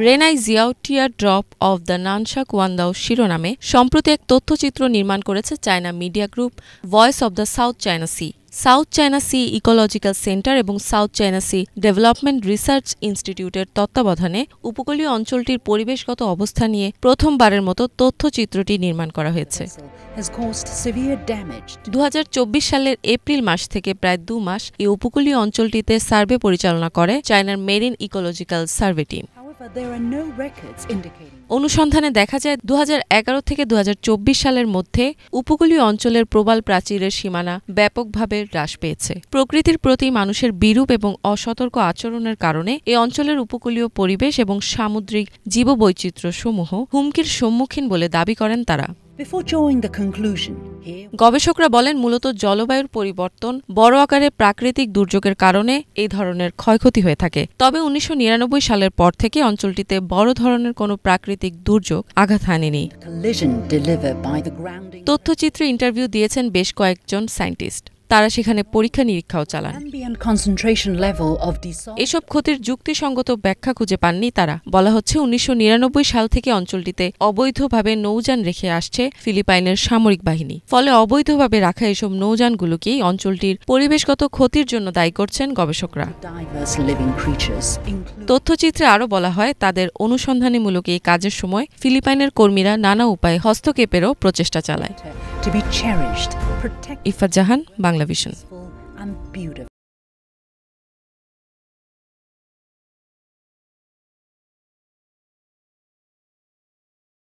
রেনাই জিয়াও tear drop of the নানশাক ওয়ান্দাও শিরোনামে সম্প্রতি এক তথ্যচিত্র নির্মাণ করেছে China media group voice of the South China Sea. South China Sea ecological center এবং South China Sea development research ইনস্টিটিউটের তত্ত্বাবধানে উপকূলীয় অঞ্চলটির পরিবেশগত অবস্থা নিয়ে প্রথমবারের মতো তথ্যচিত্রটি নির্মাণ করা হয়েছে। 2024 সালের এপ্রিল মাস থেকে প্রায় 2 মাস এই উপকূলীয় অঞ্চলটিতে সার্ভে পরিচালনা করে চায়নার মেরিন ইকোলজিক্যাল সার্ভে টিম। অনুসন্ধানে দেখা যায় 2011 থেকে 2024 সালের মধ্যে উপকূলীয় অঞ্চলের প্রবাল প্রাচীরের সীমানা ব্যাপকভাবে হ্রাস পেয়েছে। প্রকৃতির প্রতি মানুষের বিরূপ এবং অসতর্ক আচরণের কারণে এই অঞ্চলের উপকূলীয় পরিবেশ এবং সামুদ্রিক জীববৈচিত্র্য সমূহ হুমকির সম্মুখীন বলে দাবি করেন তারা। গবেষকরা বলেন মূলত জলবায়ুর পরিবর্তন, বড় আকারে প্রাকৃতিক দুর্যোগের কারণে এই ধরনের ক্ষয়ক্ষতি হয়ে থাকে। তবে 1999 সালের পর থেকে অঞ্চলটিতে বড় ধরনের কোনো প্রাকৃতিক দুর্যোগ আঘাত হানেনি। তথ্যচিত্রে ইন্টারভিউ দিয়েছেন বেশ কয়েকজন সায়েন্টিস্ট। তারা সেখানে পরীক্ষা নিরীক্ষাও চালান। এসব ক্ষতির যুক্তিসঙ্গত ব্যাখ্যা খুঁজে পাননি তারা। বলা হচ্ছে 1999 সাল থেকে অঞ্চলটিতে অবৈধভাবে নৌযান রেখে আসছে ফিলিপাইনের সামরিক বাহিনী। ফলে অবৈধভাবে রাখা এসব নৌযানগুলোকেই অঞ্চলটির পরিবেশগত ক্ষতির জন্য দায়ী করছেন গবেষকরা। তথ্যচিত্রে আরও বলা হয় তাদের অনুসন্ধানীমূলক এই কাজের সময় ফিলিপাইনের কর্মীরা নানা উপায়ে হস্তক্ষেপেরও প্রচেষ্টা চালায়। ইফাত জাহান, বাংলাভিশন।